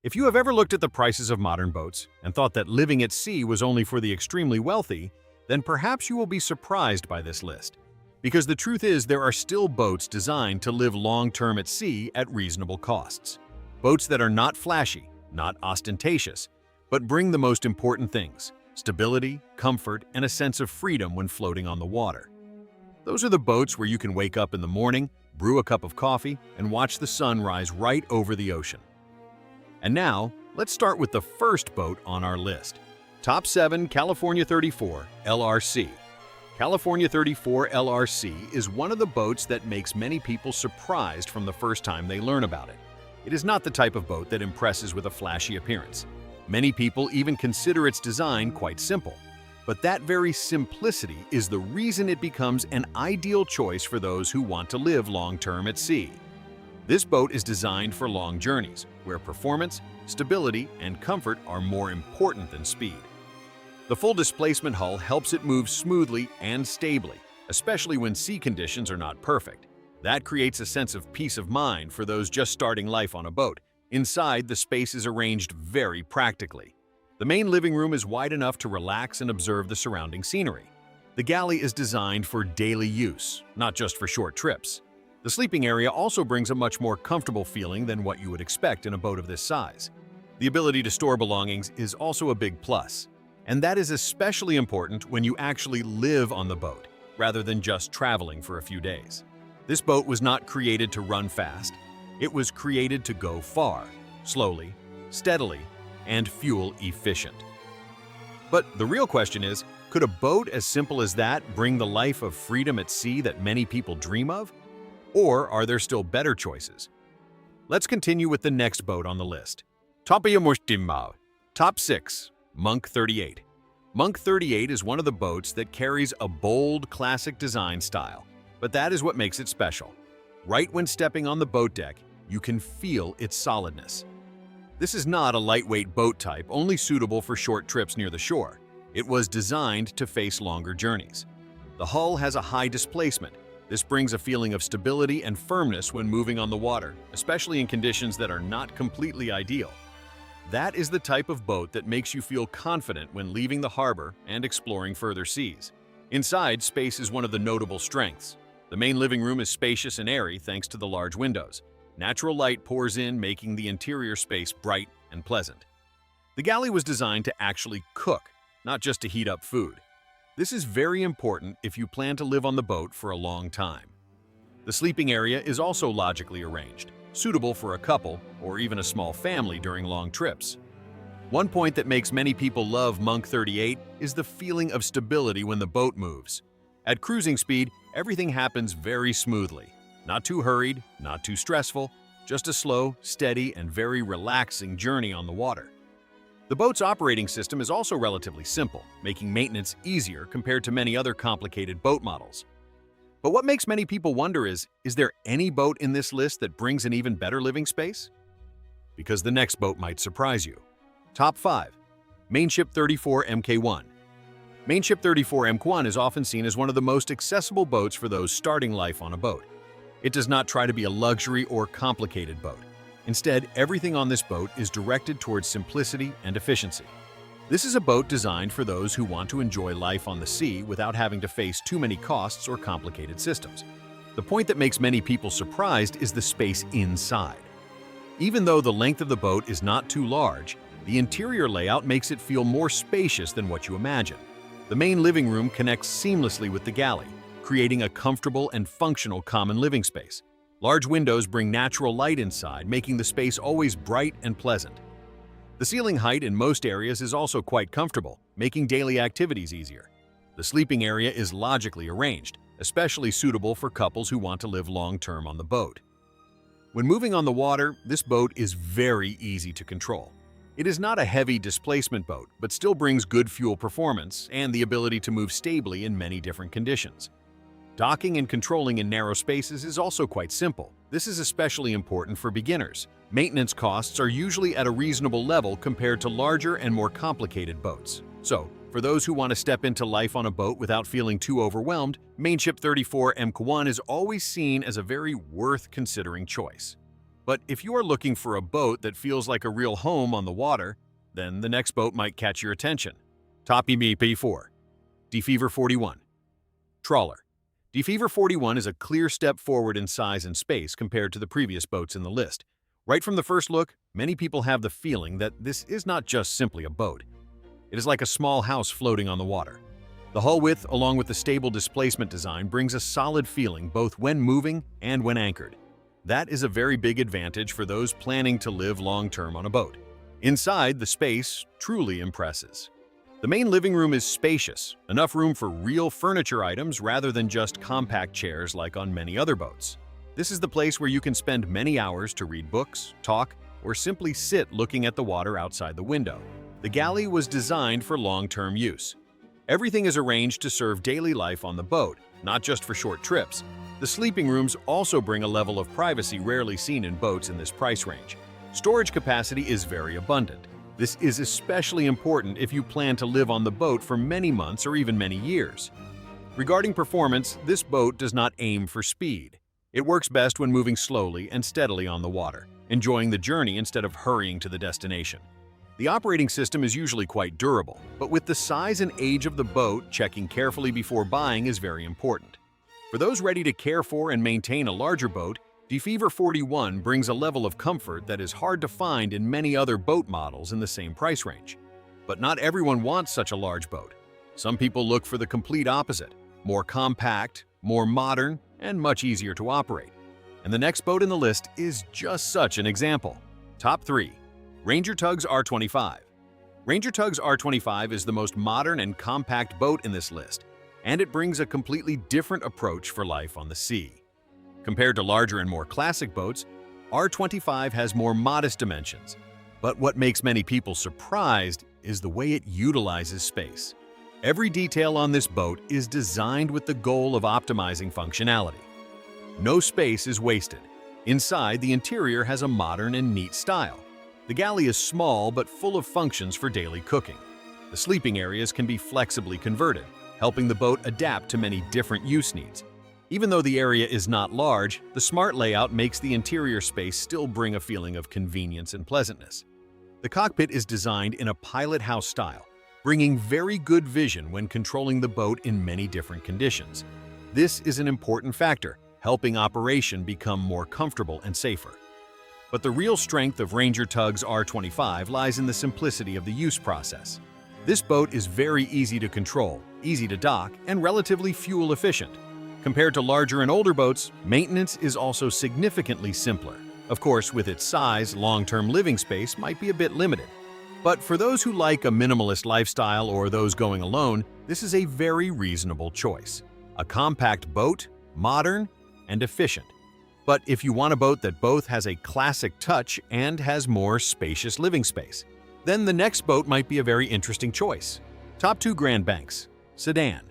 If you have ever looked at the prices of modern boats and thought that living at sea was only for the extremely wealthy, then perhaps you will be surprised by this list. Because the truth is, there are still boats designed to live long-term at sea at reasonable costs. Boats that are not flashy, not ostentatious, but bring the most important things: stability, comfort, and a sense of freedom when floating on the water. Those are the boats where you can wake up in the morning, brew a cup of coffee, and watch the sun rise right over the ocean. And now, let's start with the first boat on our list. Top 7 California 34 LRC. California 34 LRC is one of the boats that makes many people surprised from the first time they learn about it. It is not the type of boat that impresses with a flashy appearance. Many people even consider its design quite simple. But that very simplicity is the reason it becomes an ideal choice for those who want to live long-term at sea. This boat is designed for long journeys, where performance, stability, and comfort are more important than speed. The full displacement hull helps it move smoothly and stably, especially when sea conditions are not perfect. That creates a sense of peace of mind for those just starting life on a boat. Inside, the space is arranged very practically. The main living room is wide enough to relax and observe the surrounding scenery. The galley is designed for daily use, not just for short trips. The sleeping area also brings a much more comfortable feeling than what you would expect in a boat of this size. The ability to store belongings is also a big plus, and that is especially important when you actually live on the boat, rather than just traveling for a few days. This boat was not created to run fast. It was created to go far, slowly, steadily, and fuel efficient. But the real question is, could a boat as simple as that bring the life of freedom at sea that many people dream of? Or are there still better choices? Let's continue with the next boat on the list. Top 6. Monk 38. Monk 38 is one of the boats that carries a bold, classic design style, but that is what makes it special. Right when stepping on the boat deck, you can feel its solidness. This is not a lightweight boat type only suitable for short trips near the shore. It was designed to face longer journeys. The hull has a high displacement. This brings a feeling of stability and firmness when moving on the water, especially in conditions that are not completely ideal. That is the type of boat that makes you feel confident when leaving the harbor and exploring further seas. Inside, space is one of the notable strengths. The main living room is spacious and airy thanks to the large windows. Natural light pours in, making the interior space bright and pleasant. The galley was designed to actually cook, not just to heat up food. This is very important if you plan to live on the boat for a long time. The sleeping area is also logically arranged, suitable for a couple or even a small family during long trips. One point that makes many people love Monk 38 is the feeling of stability when the boat moves. At cruising speed, everything happens very smoothly. Not too hurried, not too stressful, just a slow, steady, and very relaxing journey on the water. The boat's operating system is also relatively simple, making maintenance easier compared to many other complicated boat models. But what makes many people wonder is there any boat in this list that brings an even better living space? Because the next boat might surprise you. Top 5. Mainship 34 Mk1. Mainship 34 Mk1 is often seen as one of the most accessible boats for those starting life on a boat. It does not try to be a luxury or complicated boat. Instead, everything on this boat is directed towards simplicity and efficiency. This is a boat designed for those who want to enjoy life on the sea without having to face too many costs or complicated systems. The point that makes many people surprised is the space inside. Even though the length of the boat is not too large, the interior layout makes it feel more spacious than what you imagine. The main living room connects seamlessly with the galley, creating a comfortable and functional common living space. Large windows bring natural light inside, making the space always bright and pleasant. The ceiling height in most areas is also quite comfortable, making daily activities easier. The sleeping area is logically arranged, especially suitable for couples who want to live long-term on the boat. When moving on the water, this boat is very easy to control. It is not a heavy displacement boat, but still brings good fuel performance and the ability to move stably in many different conditions. Docking and controlling in narrow spaces is also quite simple. This is especially important for beginners. Maintenance costs are usually at a reasonable level compared to larger and more complicated boats. So, for those who want to step into life on a boat without feeling too overwhelmed, Mainship 34 Mk1 is always seen as a very worth considering choice. But if you are looking for a boat that feels like a real home on the water, then the next boat might catch your attention. Top EP4. DeFever 41. Trawler. DeFever 41 is a clear step forward in size and space compared to the previous boats in the list. Right from the first look, many people have the feeling that this is not just simply a boat. It is like a small house floating on the water. The hull width, along with the stable displacement design, brings a solid feeling both when moving and when anchored. That is a very big advantage for those planning to live long-term on a boat. Inside, the space truly impresses. The main living room is spacious, enough room for real furniture items rather than just compact chairs like on many other boats. This is the place where you can spend many hours to read books, talk, or simply sit looking at the water outside the window. The galley was designed for long-term use. Everything is arranged to serve daily life on the boat, not just for short trips. The sleeping rooms also bring a level of privacy rarely seen in boats in this price range. Storage capacity is very abundant. This is especially important if you plan to live on the boat for many months or even many years. Regarding performance, this boat does not aim for speed. It works best when moving slowly and steadily on the water, enjoying the journey instead of hurrying to the destination. The operating system is usually quite durable, but with the size and age of the boat, checking carefully before buying is very important. For those ready to care for and maintain a larger boat, DeFever 41 brings a level of comfort that is hard to find in many other boat models in the same price range. But not everyone wants such a large boat. Some people look for the complete opposite, more compact, more modern, and much easier to operate. And the next boat in the list is just such an example. Top 3. Ranger Tugs R25. Ranger Tugs R25 is the most modern and compact boat in this list, and it brings a completely different approach for life on the sea. Compared to larger and more classic boats, R25 has more modest dimensions. But what makes many people surprised is the way it utilizes space. Every detail on this boat is designed with the goal of optimizing functionality. No space is wasted. Inside, the interior has a modern and neat style. The galley is small but full of functions for daily cooking. The sleeping areas can be flexibly converted, helping the boat adapt to many different use needs. Even though the area is not large, the smart layout makes the interior space still bring a feeling of convenience and pleasantness. The cockpit is designed in a pilot house style, bringing very good vision when controlling the boat in many different conditions. This is an important factor, helping operation become more comfortable and safer. But the real strength of Ranger Tugs R25 lies in the simplicity of the use process. This boat is very easy to control, easy to dock, and relatively fuel efficient. Compared to larger and older boats, maintenance is also significantly simpler. Of course, with its size, long-term living space might be a bit limited. But for those who like a minimalist lifestyle or those going alone, this is a very reasonable choice. A compact boat, modern, and efficient. But if you want a boat that both has a classic touch and has more spacious living space, then the next boat might be a very interesting choice. Top 2 Grand Banks Sedan.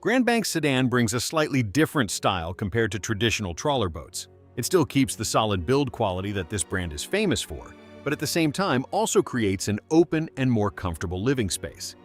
Grand Banks Sedan brings a slightly different style compared to traditional trawler boats. It still keeps the solid build quality that this brand is famous for, but at the same time also creates an open and more comfortable living space.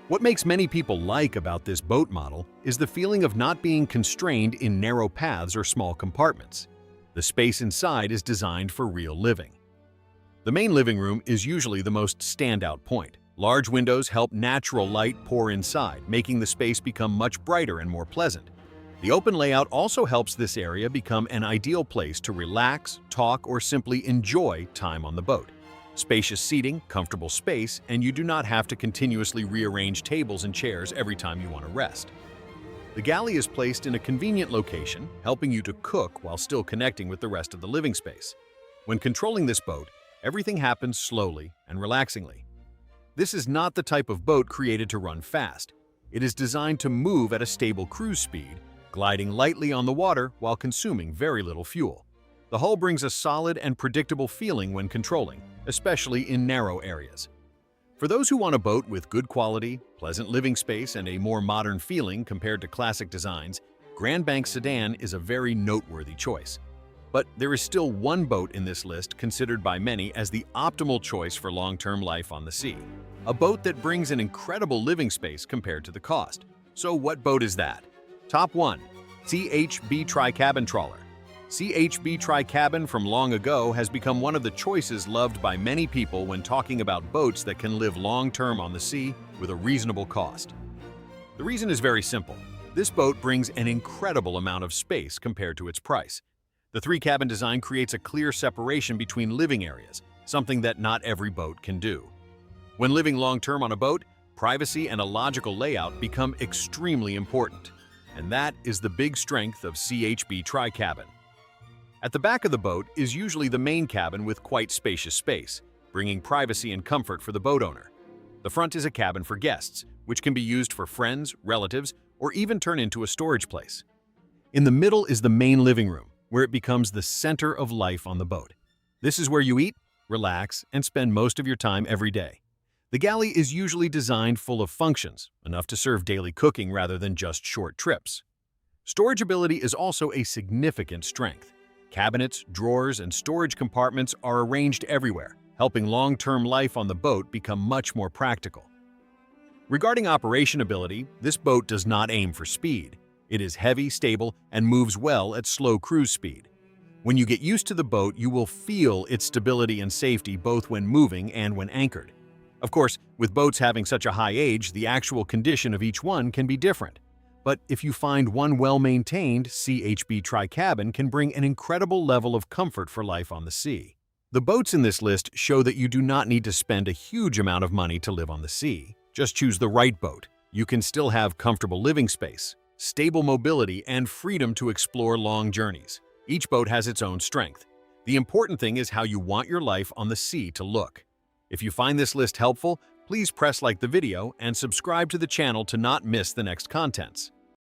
What makes many people like about this boat model is the feeling of not being constrained in narrow paths or small compartments. The space inside is designed for real living. The main living room is usually the most standout point. Large windows help natural light pour inside, making the space become much brighter and more pleasant. The open layout also helps this area become an ideal place to relax, talk, or simply enjoy time on the boat. Spacious seating, comfortable space, and you do not have to continuously rearrange tables and chairs every time you want to rest. The galley is placed in a convenient location, helping you to cook while still connecting with the rest of the living space. When controlling this boat, everything happens slowly and relaxingly. This is not the type of boat created to run fast. It is designed to move at a stable cruise speed, gliding lightly on the water while consuming very little fuel. The hull brings a solid and predictable feeling when controlling, especially in narrow areas. For those who want a boat with good quality, pleasant living space, and a more modern feeling compared to classic designs, Grand Banks Sedan is a very noteworthy choice. But there is still one boat in this list considered by many as the optimal choice for long-term life on the sea. A boat that brings an incredible living space compared to the cost. So what boat is that? Top 1. CHB Tri-Cabin Trawler. CHB Tri-Cabin from long ago has become one of the choices loved by many people when talking about boats that can live long-term on the sea with a reasonable cost. The reason is very simple. This boat brings an incredible amount of space compared to its price. The three-cabin design creates a clear separation between living areas, something that not every boat can do. When living long-term on a boat, privacy and a logical layout become extremely important. And that is the big strength of CHB Tri-Cabin. At the back of the boat is usually the main cabin with quite spacious space, bringing privacy and comfort for the boat owner. The front is a cabin for guests, which can be used for friends, relatives, or even turn into a storage place. In the middle is the main living room, where it becomes the center of life on the boat. This is where you eat, relax, and spend most of your time every day. The galley is usually designed full of functions, enough to serve daily cooking rather than just short trips. Storageability is also a significant strength. Cabinets, drawers, and storage compartments are arranged everywhere, helping long-term life on the boat become much more practical. Regarding operationability, this boat does not aim for speed. It is heavy, stable, and moves well at slow cruise speed. When you get used to the boat, you will feel its stability and safety both when moving and when anchored. Of course, with boats having such a high age, the actual condition of each one can be different. But if you find one well-maintained, CHB Tri-Cabin can bring an incredible level of comfort for life on the sea. The boats in this list show that you do not need to spend a huge amount of money to live on the sea. Just choose the right boat. You can still have comfortable living space, stable mobility, and freedom to explore long journeys. Each boat has its own strength. The important thing is how you want your life on the sea to look. If you find this list helpful, please press like the video and subscribe to the channel to not miss the next contents.